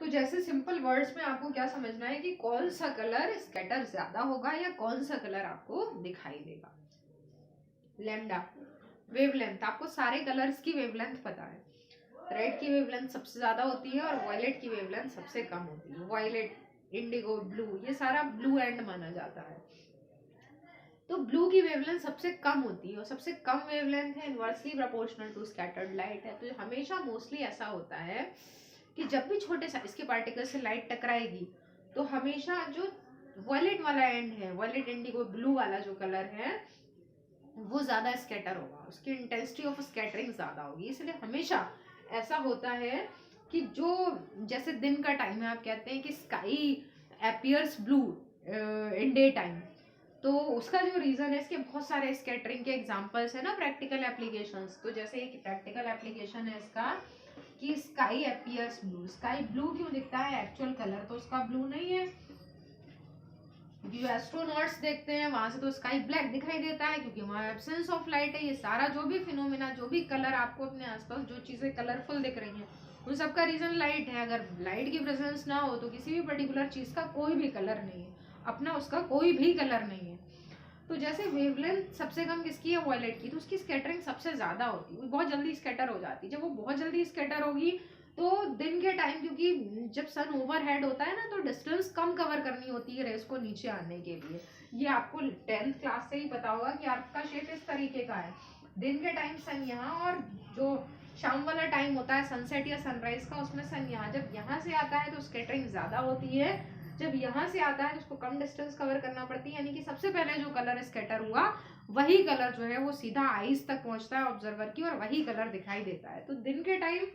तो जैसे simple words में आपको क्या समझना है कि कौन सा कलर स्कैटर ज्यादा होगा या कौन सा कलर आपको दिखाई देगा। लैम्डा वेवलेंथ, आपको सारे कलर्स की वेवलेंथ पता है। रेड की वेवलेंथ सबसे ज्यादा होती है और वायलेट की वेवलेंथ सबसे कम होती है। वायलेट, इंडिगो, ब्लू, ये सारा ब्लू एंड माना जाता है। तो ब्लू की वेवलेंथ सबसे कम होती है और सबसे कम वेवलेंथ है inversely proportional to scattered light है। तो हमेशा मोस्टली ऐसा होता है कि जब भी छोटे साइज के पार्टिकल से लाइट टकराएगी तो हमेशा जो वायलेट वाला एंड है, वायलेट इंडिगो ब्लू वाला जो कलर है, वो ज्यादा स्कैटर होगा, उसकी इंटेंसिटी ऑफ स्कैटरिंग ज्यादा होगी। इसलिए हमेशा ऐसा होता है कि जो जैसे दिन का टाइम है, आप कहते हैं कि sky appears blue in day time, तो उसका जो रीजन है, इसके बहुत सारे स्कैटरिंग के एग्जांपल्स है ना, प्रैक्टिकल एप्लीकेशंस। तो जैसे एक प्रैक्टिकल एप्लीकेशन है इसका कि sky appears blue. Sky blue क्यों दिखता है? एक्चुअल कलर तो उसका ब्लू नहीं है, क्योंकि जो एस्ट्रोनॉट्स देखते हैं वहां से तो स्काई ब्लैक दिखाई देता है, क्योंकि वहां एब्सेंस ऑफ लाइट है। ये सारा जो भी फिनोमेना, जो भी कलर आपको अपने आसपास जो चीजें कलरफुल दिख रही हैं, उन सबका रीजन लाइट है। अगर लाइट की प्रेजेंस ना हो तो किसी भी पर्टिकुलर चीज का कोई भी कलर नहीं है, अपना उसका कोई भी कलर नहीं है। तो जैसे वेवलेंथ सबसे कम किसकी है? वायलेट की, तो उसकी स्कैटरिंग सबसे ज्यादा होती है, वो बहुत जल्दी स्कैटर हो जाती है। जब वो बहुत जल्दी स्कैटर होगी तो दिन के टाइम, क्योंकि जब सन ओवरहेड होता है ना, तो डिस्टेंस कम कवर करनी होती है रेस को नीचे आने के लिए। ये आपको 10th क्लास से ही पता होगा कि आपका शेप इस तरीके का है। दिन के टाइम सन यहाँ, और जो शाम वाला टाइम होता है सनसेट या सनराइज का, उसमें सन यहाँ। जब यहाँ से आता है तो स्कैटरिंग ज्यादा होती है, जब यहाँ से आता है तो उसको कम डिस्टेंस कवर करना पड़ती है। यानी कि सबसे पहले जो कलर स्कैटर हुआ वही कलर जो है वो सीधा आईज तक पहुंचता है ऑब्जर्वर की, और वही कलर दिखाई देता है। तो दिन के टाइम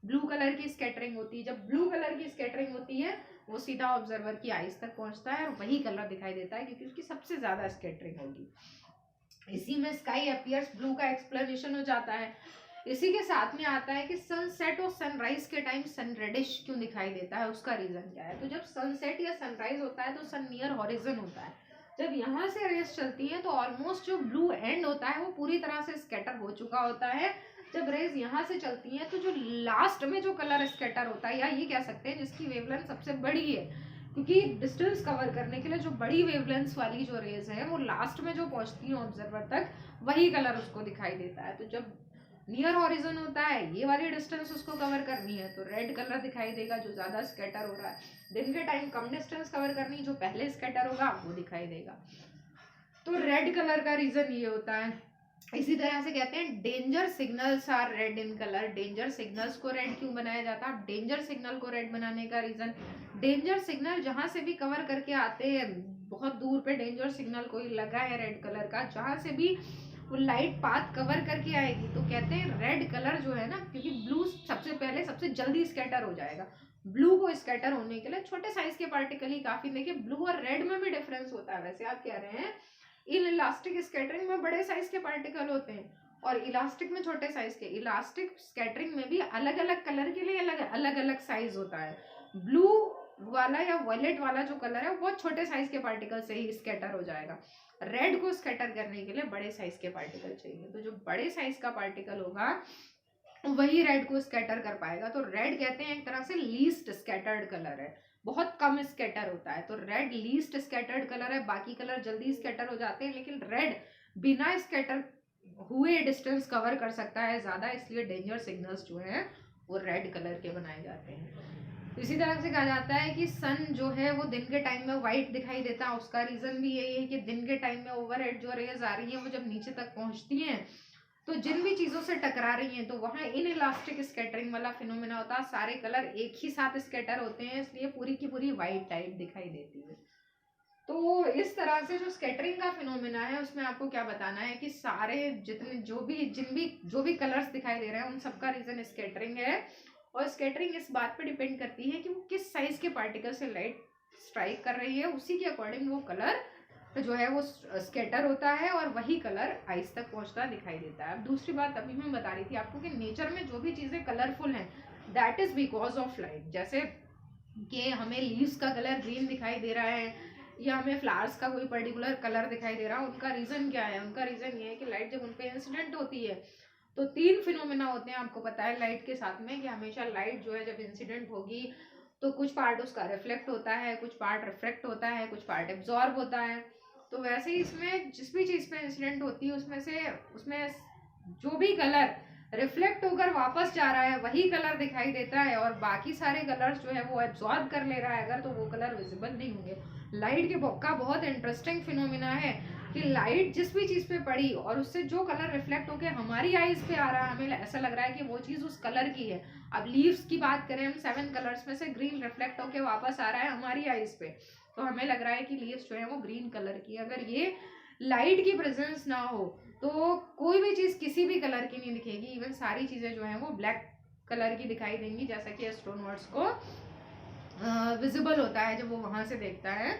ब्लू कलर की स्कैटरिंग होती है। जब ब्लू कलर की स्कैटरिंग होती है वो सीधा ऑब्जर्वर की आईज तक पहुंचता है और वही कलर दिखाई देता है, क्योंकि उसकी सबसे ज्यादा स्कैटरिंग होगी। इसी में स्काई अपियर्स ब्लू का एक्सप्लेनेशन हो जाता है। इसी के साथ में आता है कि सनसेट और सनराइज के टाइम सन रेडिश क्यों दिखाई देता है, उसका रीजन क्या है। तो जब सनसेट या सनराइज होता है तो सन नियर हॉरिजन होता है। जब यहाँ से रेस चलती है तो ऑलमोस्ट जो ब्लू एंड होता है वो पूरी तरह से स्कैटर हो चुका होता है। जब रेज यहाँ से चलती है तो जो लास्ट में जो कलर स्कैटर होता है, या ये कह सकते हैं जिसकी वेवलेंथ सबसे बड़ी है, क्योंकि डिस्टेंस कवर करने के लिए जो बड़ी वेवलेंथ वाली जो रेज है वो लास्ट में जो पहुंचती है ऑब्जर्वर तक, वही कलर उसको दिखाई देता है। तो जब नियर हॉरिजन होता है, ये वाली डिस्टेंस उसको कवर करनी है, तो रेड कलर दिखाई देगा जो ज्यादा स्कैटर हो रहा है। दिन के टाइम कम डिस्टेंस कवर करनी, जो पहले स्कैटर होगा वो दिखाई देगा। तो रेड कलर का रीजन ये होता है। इसी तरह से कहते हैं danger signals are red in colour. Danger signals को रेड क्यों बनाया जाता है? डेंजर सिग्नल को रेड बनाने का रीजन, डेंजर सिग्नल जहां से भी कवर करके आते हैं, बहुत दूर पे डेंजर सिग्नल कोई लगा है रेड कलर का, जहां से भी वो लाइट पाथ कवर करके आएगी, तो कहते हैं रेड कलर जो है ना, क्योंकि ब्लू सबसे पहले सबसे जल्दी स्कैटर हो जाएगा। ब्लू को स्कैटर होने के लिए छोटे साइज के पार्टिकल ही काफी। देखिए ब्लू और रेड में भी डिफरेंस होता है। वैसे आप कह रहे हैं इन इलास्टिक स्कैटरिंग में बड़े साइज के पार्टिकल होते हैं और इलास्टिक में छोटे साइज के। इलास्टिक स्कैटरिंग में भी अलग अलग कलर के लिए अलग अलग अलग साइज होता है। ब्लू वाला या वायलेट वाला जो कलर है वो बहुत छोटे साइज के पार्टिकल से ही स्कैटर हो जाएगा। रेड को स्कैटर करने के लिए बड़े साइज के पार्टिकल चाहिए, तो जो बड़े साइज का पार्टिकल होगा वही रेड को स्कैटर कर पाएगा। तो रेड कहते हैं एक तरह से लीस्ट स्कैटर्ड कलर है, बहुत कम स्कैटर होता है। तो रेड लीस्ट स्कैटर्ड कलर है, बाकी कलर जल्दी स्कैटर हो जाते हैं, लेकिन रेड बिना स्कैटर हुए डिस्टेंस कवर कर सकता है ज्यादा, इसलिए डेंजर सिग्नल्स जो है वो रेड कलर के बनाए जाते हैं। इसी तरह से कहा जाता है कि सन जो है वो दिन के टाइम में व्हाइट दिखाई देता है। उसका रीजन भी यही है कि दिन के टाइम में ओवरहेड जो रेज आ रही है वो जब नीचे तक पहुंचती हैं तो जिन भी चीजों से टकरा रही हैं तो वहां इन इलास्टिक स्कैटरिंग वाला फिनोमेना होता है। सारे कलर एक ही साथ स्कैटर होते हैं, इसलिए पूरी की पूरी व्हाइट टाइप दिखाई देती है। तो इस तरह से जो स्कैटरिंग का फिनोमेना है उसमें आपको क्या बताना है कि सारे जितने जो भी कलर्स दिखाई दे रहे हैं उन सबका रीजन स्कैटरिंग है। और स्कैटरिंग इस बात पे डिपेंड करती है कि वो किस साइज के पार्टिकल से लाइट स्ट्राइक कर रही है, उसी के अकॉर्डिंग वो कलर जो है वो स्कैटर होता है और वही कलर आइस तक पहुंचता दिखाई देता है। अब दूसरी बात अभी मैं बता रही थी आपको कि नेचर में जो भी चीजें कलरफुल हैं that is because of light. जैसे कि हमें लीव्स का कलर ग्रीन दिखाई दे रहा है या हमें फ्लावर्स का कोई पर्टिकुलर कलर दिखाई दे रहा है, उनका रीजन क्या है? उनका रीजन ये है कि लाइट जब उनपे इंसिडेंट होती है तो तीन फिनोमेना होते हैं, आपको पता है लाइट के साथ में, कि हमेशा लाइट जो है जब इंसिडेंट होगी तो कुछ पार्ट उसका रिफ्लेक्ट होता है, कुछ पार्ट रिफ्रैक्ट होता है, कुछ पार्ट एब्जॉर्ब होता है। तो वैसे ही इसमें जिस भी चीज़ पे इंसिडेंट होती है उसमें जो भी कलर रिफ्लेक्ट होकर वापस जा रहा है वही कलर दिखाई देता है, और बाकी सारे कलर्स जो है वो एब्जॉर्ब कर ले रहा है अगर, तो वो कलर विजिबल नहीं होंगे। लाइट का बहुत इंटरेस्टिंग फिनोमिना है कि लाइट जिस भी चीज़ पे पड़ी और उससे जो कलर रिफ्लेक्ट होकर हमारी आईज पे आ रहा है, हमें ऐसा लग रहा है कि वो चीज़ उस कलर की है। अब लीव्स की बात करें हम, 7 कलर्स में से ग्रीन रिफ्लेक्ट होकर वापस आ रहा है हमारी आईज पे, तो हमें लग रहा है कि लीव्स जो है वो ग्रीन कलर की। अगर ये लाइट की प्रेजेंस ना हो तो कोई भी चीज़ किसी भी कलर की नहीं दिखेगी, इवन सारी चीज़ें जो हैं वो ब्लैक कलर की दिखाई देंगी, जैसा कि एस्ट्रोनॉट्स को विजिबल होता है जब वो वहां से देखता है,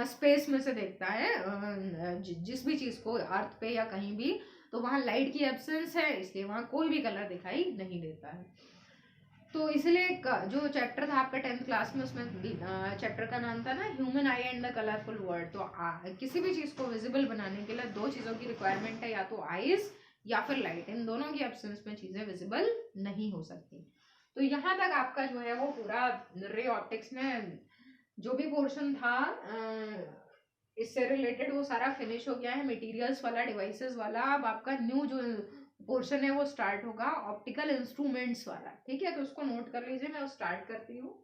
स्पेस में से देखता है जिस भी चीज़ को अर्थ पे या कहीं भी, तो वहाँ लाइट की एब्सेंस है, इसलिए वहाँ कोई भी कलर दिखाई नहीं देता है। तो इसलिए जो चैप्टर था आपका 10th क्लास में, उसमें चैप्टर का नाम था ना human I and the colourful world. तो किसी भी चीज़ को विजिबल बनाने के लिए 2 चीज़ों की रिक्वायरमेंट है, या तो आईज या फिर लाइट। इन दोनों की एब्सेंस में चीज़ें विजिबल नहीं हो सकती। तो यहाँ तक आपका जो है वो पूरा रे ऑप्टिक्स में जो भी पोर्शन था इससे रिलेटेड वो सारा फिनिश हो गया है, मटेरियल्स वाला, डिवाइसेस वाला। अब आपका न्यू जो पोर्शन है वो स्टार्ट होगा ऑप्टिकल इंस्ट्रूमेंट्स वाला, ठीक है। तो उसको नोट कर लीजिए, मैं स्टार्ट करती हूँ।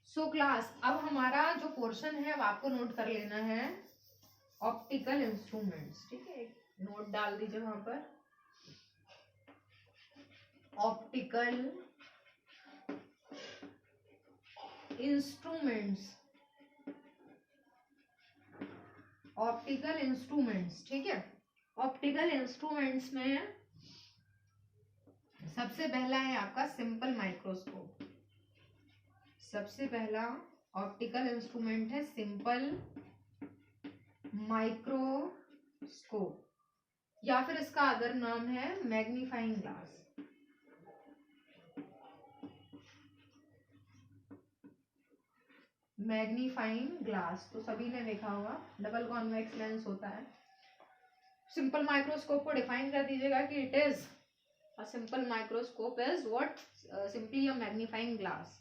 सो क्लास, अब हमारा जो पोर्शन है अब आपको नोट कर लेना है ऑप्टिकल इंस्ट्रूमेंट्स, ठीक है। नोट डाल दीजिए वहां पर, ऑप्टिकल इंस्ट्रूमेंट्स, ऑप्टिकल इंस्ट्रूमेंट्स, ठीक है। ऑप्टिकल इंस्ट्रूमेंट्स में सबसे पहला है आपका सिंपल माइक्रोस्कोप। सबसे पहला ऑप्टिकल इंस्ट्रूमेंट है सिंपल माइक्रोस्कोप, या फिर इसका अदर नाम है मैग्नीफाइंग ग्लास। मैग्नीफाइंग ग्लास तो सभी ने देखा होगा, डबल कॉन्वेक्स लेंस होता है। सिंपल माइक्रोस्कोप को डिफाइन कर दीजिएगा कि it is a simple microscope is what, simply a magnifying glass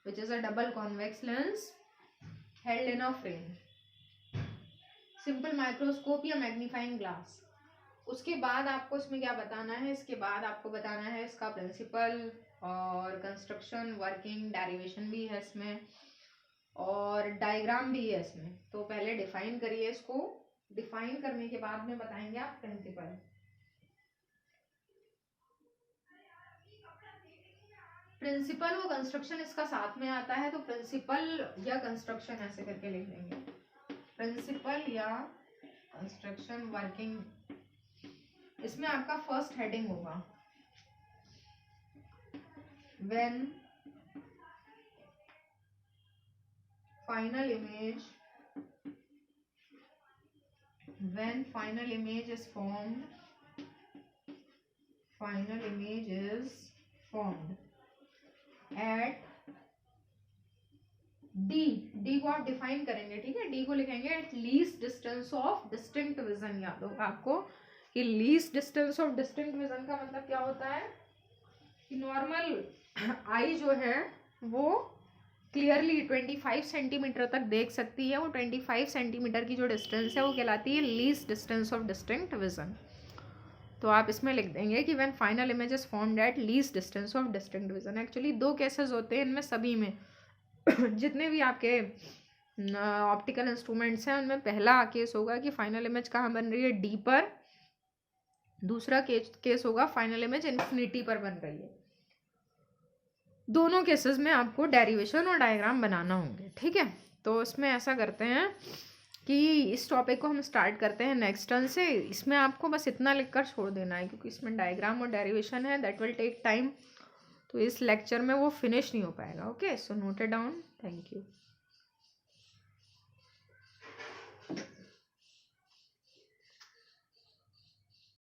which is a double convex lens held in a frame. Simple microscope या मैग्नीफाइंग ग्लास। उसके बाद आपको इसमें क्या बताना है, इसके बाद आपको बताना है इसका प्रिंसिपल और कंस्ट्रक्शन, वर्किंग, डेरिवेशन भी है इसमें, और डायग्राम भी है इसमें। तो पहले डिफाइन करिए इसको, डिफाइन करने के बाद में बताएंगे आप प्रिंसिपल। प्रिंसिपल वो कंस्ट्रक्शन इसका साथ में आता है, तो प्रिंसिपल या कंस्ट्रक्शन ऐसे करके लिख देंगे, प्रिंसिपल या कंस्ट्रक्शन, वर्किंग। इसमें आपका फर्स्ट हेडिंग होगा when final image, when final image is formed, final image is formed at D को आप डिफाइन करेंगे, ठीक है। D को लिखेंगे at least distance of distinct vision. याद होगा आपको कि least distance of distinct vision का मतलब क्या होता है कि नॉर्मल आई जो है वो क्लियरली 25 सेंटीमीटर तक देख सकती है। वो 25 सेंटीमीटर की जो डिस्टेंस है वो कहलाती है least distance of distinct vision. तो आप इसमें लिख देंगे कि when final image is formed at least distance of distinct vision. Actually 2 cases होते हैं इनमें, सभी में जितने भी आपके ऑप्टिकल इंस्ट्रूमेंट्स हैं उनमें पहला केस होगा कि फाइनल इमेज कहाँ बन रही है, डी पर। दूसरा केस होगा फाइनल इमेज इन्फिनिटी पर बन रही है। दोनों केसेस में आपको डेरिवेशन और डायग्राम बनाना होंगे, ठीक है। तो इसमें ऐसा करते हैं कि इस टॉपिक को हम स्टार्ट करते हैं नेक्स्ट टर्न से। इसमें आपको बस इतना लिखकर छोड़ देना है, क्योंकि इसमें डायग्राम और डेरिवेशन है, दैट विल टेक टाइम। तो इस लेक्चर में वो फिनिश नहीं हो पाएगा। Okay, so note it down. Thank you.